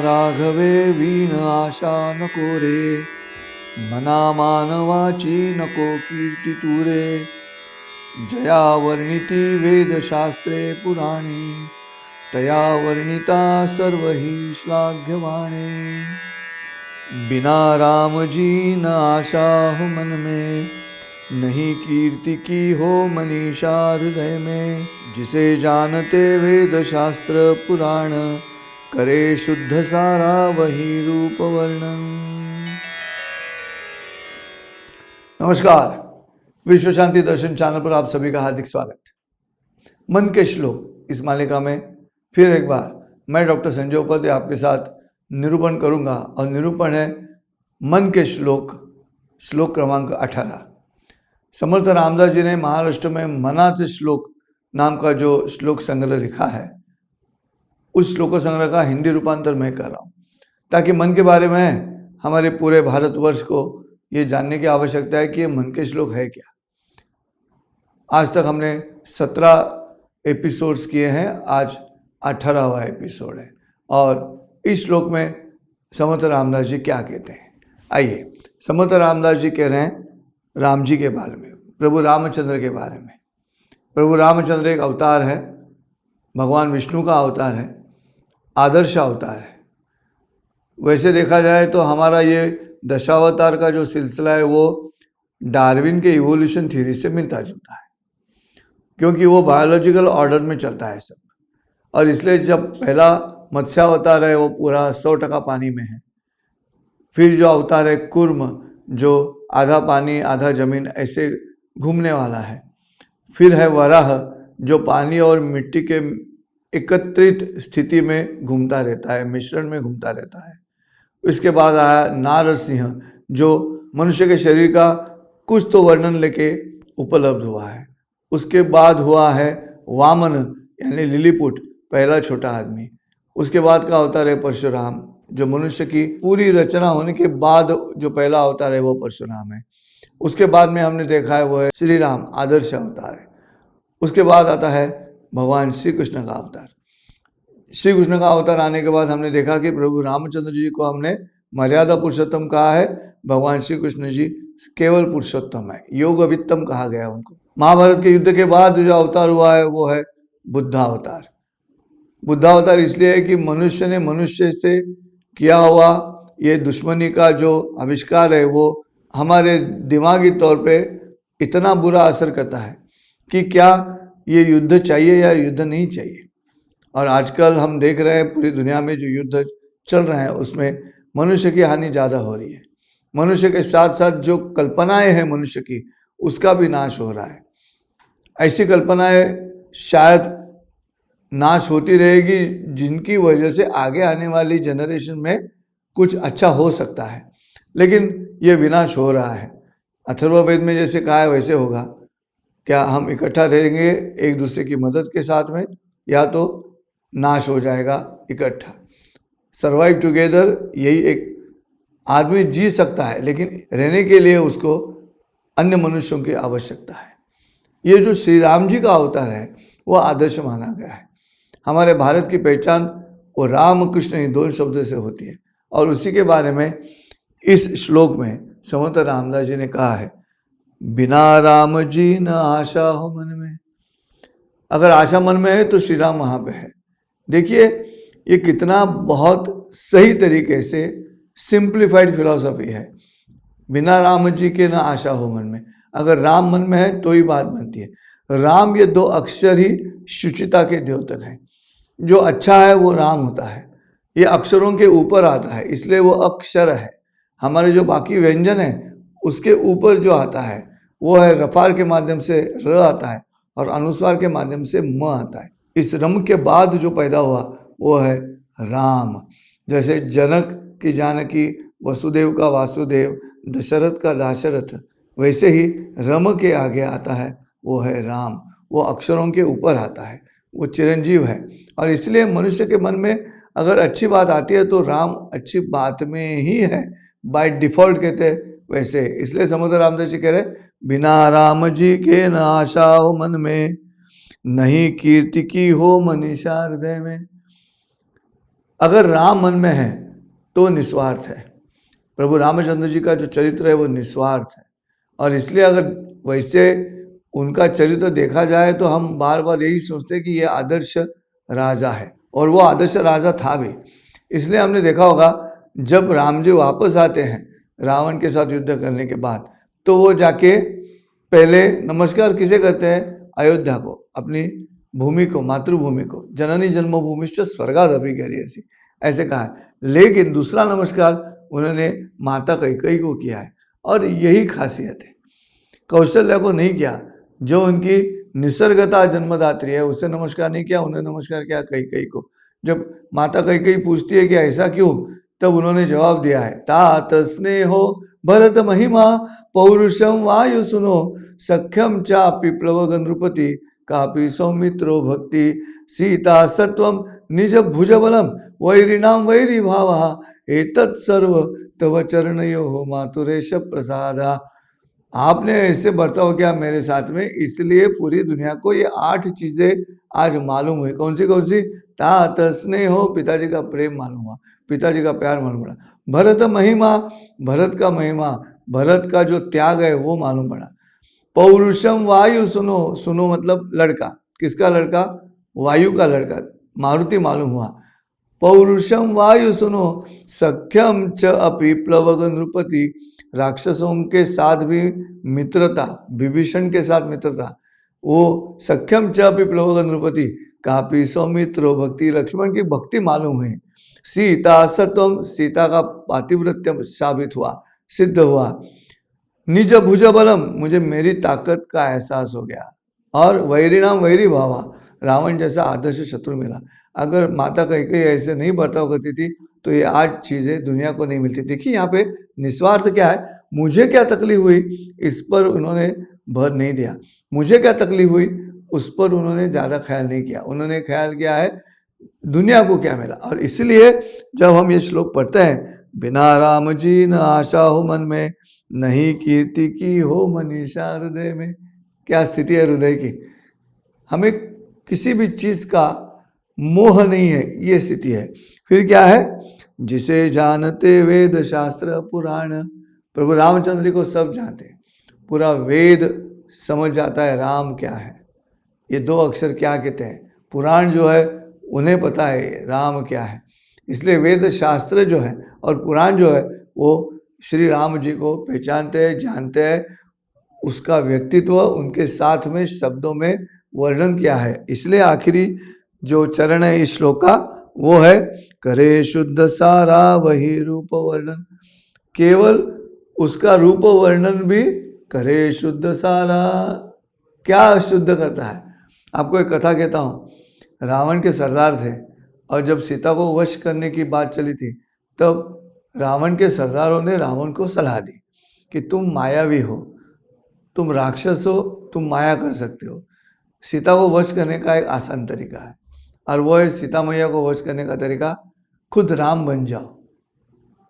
राघवे वीण आशा नको रे, मना मानवाची नको कीर्ती तुरे. जया वर्णिती वेदशास्त्रे पुराणे, तया वर्णिता सर्व ही श्लाघ्यवाणे. बिना राम जी न आशा हो मन में, नहीं कीर्ति की हो मनीषा हृदय में. जिसे जानते वेद शास्त्र पुराण, करे शुद्ध सारा वही रूप वर्णन. नमस्कार, विश्व शांति दर्शन चैनल पर आप सभी का हार्दिक स्वागत. मन के श्लोक इस मालिका में फिर एक बार मैं डॉक्टर संजय उपाध्याय आपके साथ निरूपण करूंगा और निरूपण है मन के श्लोक क्रमांक 18. समर्थ रामदास जी ने महाराष्ट्र में मनाथ श्लोक नाम का जो श्लोक संग्रह लिखा है, उस श्लोक संग्रह का हिंदी रूपांतर मैं कर रहा हूँ ताकि मन के बारे में हमारे पूरे भारतवर्ष को ये जानने की आवश्यकता है कि ये मन के श्लोक है क्या. आज तक हमने 17 एपिसोड्स किए हैं, आज 18वां एपिसोड है और इस श्लोक में समर्थ रामदास जी क्या कहते हैं. आइए, समर्थ रामदास जी कह रहे हैं राम जी के बारे में, प्रभु रामचंद्र के बारे में. प्रभु रामचंद्र एक अवतार है, भगवान विष्णु का अवतार है, आदर्श अवतार है. वैसे देखा जाए तो हमारा ये दशावतार का जो सिलसिला है वो डार्विन के इवोल्यूशन थ्योरी से मिलता जुलता है, क्योंकि वो बायोलॉजिकल ऑर्डर में चलता है सब. और इसलिए जब पहला मत्स्यावतार है वो पूरा 100% पानी में है. फिर जो अवतार है कूर्म, जो आधा पानी आधा जमीन ऐसे घूमने वाला है. फिर है वराह, जो पानी और मिट्टी के एकत्रित स्थिति में घूमता रहता है, मिश्रण में घूमता रहता है. इसके बाद आया नारसिंह, जो मनुष्य के शरीर का कुछ तो वर्णन लेके उपलब्ध हुआ है. उसके बाद हुआ है वामन यानी लिलीपुट, पहला छोटा आदमी. उसके बाद का अवतार है परशुराम, जो मनुष्य की पूरी रचना होने के बाद जो पहला अवतार है वो परशुराम है. उसके बाद में हमने देखा है वो है श्री राम, आदर्श अवतार है. उसके बाद आता है भगवान श्री कृष्ण का अवतार. श्री कृष्ण का अवतार आने के बाद हमने देखा कि प्रभु रामचंद्र जी को हमने मर्यादा पुरुषोत्तम कहा है, भगवान श्री कृष्ण जी केवल पुरुषोत्तम है, योग वित्तम कहा गया उनको. महाभारत के युद्ध के बाद जो अवतार हुआ है वो है बुद्धावतार. बुद्धावतार इसलिए है कि मनुष्य ने मनुष्य से किया हुआ ये दुश्मनी का जो आविष्कार है वो हमारे दिमागी तौर पे इतना बुरा असर करता है कि क्या ये युद्ध चाहिए या युद्ध नहीं चाहिए. और आजकल हम देख रहे हैं पूरी दुनिया में जो युद्ध चल रहे हैं उसमें मनुष्य की हानि ज़्यादा हो रही है. मनुष्य के साथ साथ जो कल्पनाएं हैं मनुष्य की, उसका भी नाश हो रहा है. ऐसी कल्पनाएं शायद नाश होती रहेगी जिनकी वजह से आगे आने वाली जनरेशन में कुछ अच्छा हो सकता है, लेकिन ये विनाश हो रहा है. अथर्ववेद में जैसे कहा है वैसे होगा. क्या हम इकट्ठा रहेंगे एक दूसरे की मदद के साथ में, या तो नाश हो जाएगा इकट्ठा. सर्वाइव टुगेदर, यही एक आदमी जी सकता है, लेकिन रहने के लिए उसको अन्य मनुष्यों की आवश्यकता है. ये जो श्री राम जी का अवतार है वो आदर्श माना गया है. हमारे भारत की पहचान वो राम कृष्ण ही दो शब्दों से होती है और उसी के बारे में इस श्लोक में समर्थ रामदास जी ने कहा है, बिना राम जी न आशा हो मन में. अगर आशा मन में है तो श्री राम वहाँ पे है. देखिए ये कितना बहुत सही तरीके से सिंप्लीफाइड फिलॉसफी है. बिना राम जी के न आशा हो मन में. अगर राम मन में है तो ही बात बनती है. राम ये 2 अक्षर ही शुचिता के द्योतक हैं. जो अच्छा है वो राम होता है. ये अक्षरों के ऊपर आता है, इसलिए वो अक्षर है. हमारे जो बाकी व्यंजन है उसके ऊपर जो आता है वो है रफार के माध्यम से र आता है और अनुस्वार के माध्यम से म आता है. इस रम के बाद जो पैदा हुआ वो है राम. जैसे जनक की जानकी, वसुदेव का वासुदेव, दशरथ का दाशरथ, वैसे ही रम के आगे आता है वो है राम. वो अक्षरों के ऊपर आता है, वो चिरंजीव है. और इसलिए मनुष्य के मन में अगर अच्छी बात आती है तो राम अच्छी बात में ही है, बाय डिफॉल्ट कहते हैं वैसे. इसलिए समर्थ रामदास जी कह रहे, बिना राम जी के न आशा हो मन में, नहीं कीर्ति की हो मनीषा हृदय में. अगर राम मन में है तो निस्वार्थ है। प्रभु रामचंद्र जी का जो चरित्र है वो निस्वार्थ है, और इसलिए अगर वैसे उनका चरित्र देखा जाए तो हम बार बार यही सोचते हैं कि ये आदर्श राजा है, और वो आदर्श राजा था भी। इसलिए हमने देखा होगा जब राम जी वापस आते हैं रावण के साथ युद्ध करने के बाद, तो वो जाके पहले नमस्कार किसे करते हैं? अयोध्या को, अपनी भूमि को, मातृभूमि को। जननी जन्मभूमिश्च स्वर्गादपि गरीयसी, ऐसे कहा है। लेकिन दूसरा नमस्कार उन्होंने माता कैकेयी को किया है, और यही खासियत है। कौशल्या को नहीं किया, जो उनकी निसर्गता जन्मदात्री है उसे नमस्कार नहीं किया, उन्हें नमस्कार किया कैकेयी को। जब माता कैकेयी पूछती है कि ऐसा क्यों, तब उन्होंने जवाब दिया है, तात स्नेहो भरत महिमा पौरुषम वायु सुनो सख्यम चापि प्लवग नृपति कापि सौमित्रो भक्ति सीता सत्वम निज भुजबलम वैरिणाम वैरी भावा एतत् सर्व तव चरणयो मातुरेश प्रसादा। आपने ऐसे बर्ताव किया मेरे साथ में, इसलिए पूरी दुनिया को ये 8 चीजें आज मालूम हुई। कौन सी? तात स्नेहो, पिताजी का प्रेम मालूम हुआ, पिताजी का प्यार मालूम पड़ा। भरत महिमा, भरत का महिमा, भरत का जो त्याग है वो मालूम पड़ा। पौरुषम वायु सुनो, सुनो मतलब लड़का, किसका लड़का? वायु का लड़का, मारुति मालूम हुआ। पौरुषम वायु सुनो सख्यम च अपि प्लवग नृपति, राक्षसों के साथ भी मित्रता, विभीषण के साथ मित्रता, वो सख्यम च अपि प्लवग नृपति कापि सौमित्रो भक्ति, लक्ष्मण की भक्ति मालूम हुई। सीता सत्वम, सीता का पातिव्रत्य साबित हुआ, सिद्ध हुआ। निज भुज बलम, मुझे मेरी ताकत का एहसास हो गया। और वैरिणाम वैरी भावा, रावण जैसा आदर्श शत्रु मिला। अगर माता कैकेयी ऐसे नहीं बर्ताव करती थी तो ये 8 चीजें दुनिया को नहीं मिलती। देखिए यहाँ पे निस्वार्थ क्या है, मुझे क्या तकलीफ हुई इस पर उन्होंने भर नहीं दिया, मुझे क्या तकलीफ हुई उस पर उन्होंने ज्यादा ख्याल नहीं किया। उन्होंने ख्याल किया है दुनिया को क्या मिला। और इसलिए जब हम ये श्लोक पढ़ते हैं, बिना राम जी न आशा हो मन में, नहीं कीर्ति की हो मनीषा हृदय में। क्या स्थिति है हृदय की? हमें किसी भी चीज का मोह नहीं है, ये स्थिति है। फिर क्या है? जिसे जानते वेद शास्त्र पुराण, प्रभु रामचंद्र जी को सब जानते, पूरा वेद समझ जाता है राम क्या है, ये 2 अक्षर क्या कहते हैं। पुराण जो है उन्हें पता है राम क्या है। इसलिए वेद शास्त्र जो है और पुराण जो है वो श्री राम जी को पहचानते हैं, जानते हैं, उसका व्यक्तित्व उनके साथ में शब्दों में वर्णन किया है। इसलिए आखिरी जो चरण है इस श्लोक का वो है, करे शुद्ध सारा वही रूप वर्णन। केवल उसका रूप वर्णन भी करे शुद्ध सारा। क्या शुद्ध करता है? आपको एक कथा कहता हूँ। रावण के सरदार थे, और जब सीता को वश करने की बात चली थी तब रावण के सरदारों ने रावण को सलाह दी कि तुम मायावी हो, तुम राक्षस हो, तुम माया कर सकते हो। सीता को वश करने का एक आसान तरीका है, और वो है सीता मैया को वश करने का तरीका, खुद राम बन जाओ।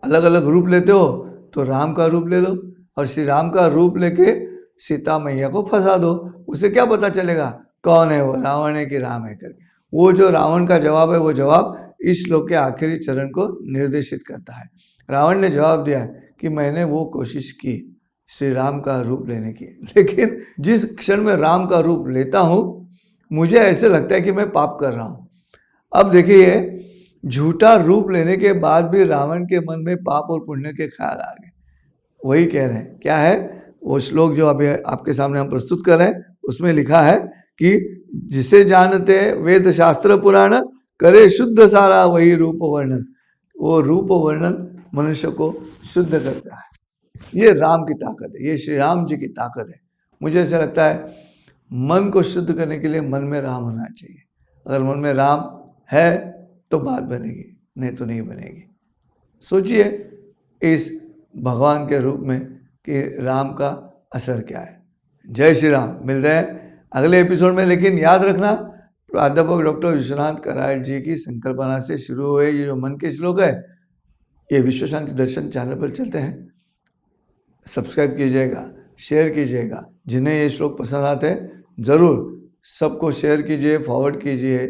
अलग अलग रूप लेते हो तो राम का रूप ले लो, और श्री राम का रूप लेके सीता मैया को फंसा दो। उसे क्या पता चलेगा कौन है वो, रावण है कि राम है करके। वो जो रावण का जवाब है वो जवाब इस श्लोक के आखिरी चरण को निर्देशित करता है। रावण ने जवाब दिया कि मैंने वो कोशिश की श्री राम का रूप लेने की, लेकिन जिस क्षण में राम का रूप लेता हूँ मुझे ऐसे लगता है कि मैं पाप कर रहा हूँ। अब देखिए, झूठा रूप लेने के बाद भी रावण के मन में पाप और पुण्य के ख्याल आ गए। वही कह रहे हैं, क्या है वो श्लोक जो अभी आपके सामने हम प्रस्तुत कर रहे हैं, उसमें लिखा है कि जिसे जानते वेद शास्त्र पुराण, करे शुद्ध सारा वही रूप वर्णन। वो रूप वर्णन मनुष्य को शुद्ध करता है। ये राम की ताकत है, ये श्री राम जी की ताकत है। मुझे ऐसा लगता है मन को शुद्ध करने के लिए मन में राम होना चाहिए। अगर मन में राम है तो बात बनेगी, नहीं तो नहीं बनेगी। सोचिए इस भगवान के रूप में कि राम का असर क्या है। जय श्री राम। मिलते हैं अगले एपिसोड में। लेकिन याद रखना, प्राध्यापक डॉक्टर विश्वनाथ कराड़ जी की संकल्पना से शुरू हुए ये जो मन के श्लोक है, ये विश्व शांति दर्शन चैनल पर चलते हैं। सब्सक्राइब कीजिएगा, शेयर कीजिएगा। जिन्हें ये श्लोक पसंद आते हैं ज़रूर सबको शेयर कीजिए, फॉरवर्ड कीजिए,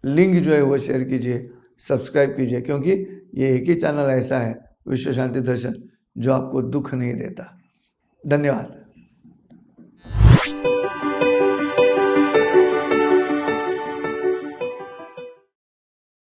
लिंक जो है वो शेयर कीजिए। सब्सक्राइब कीजिए, क्योंकि ये एक ही चैनल ऐसा है, विश्व शांति दर्शन, जो आपको दुख नहीं देता। धन्यवाद।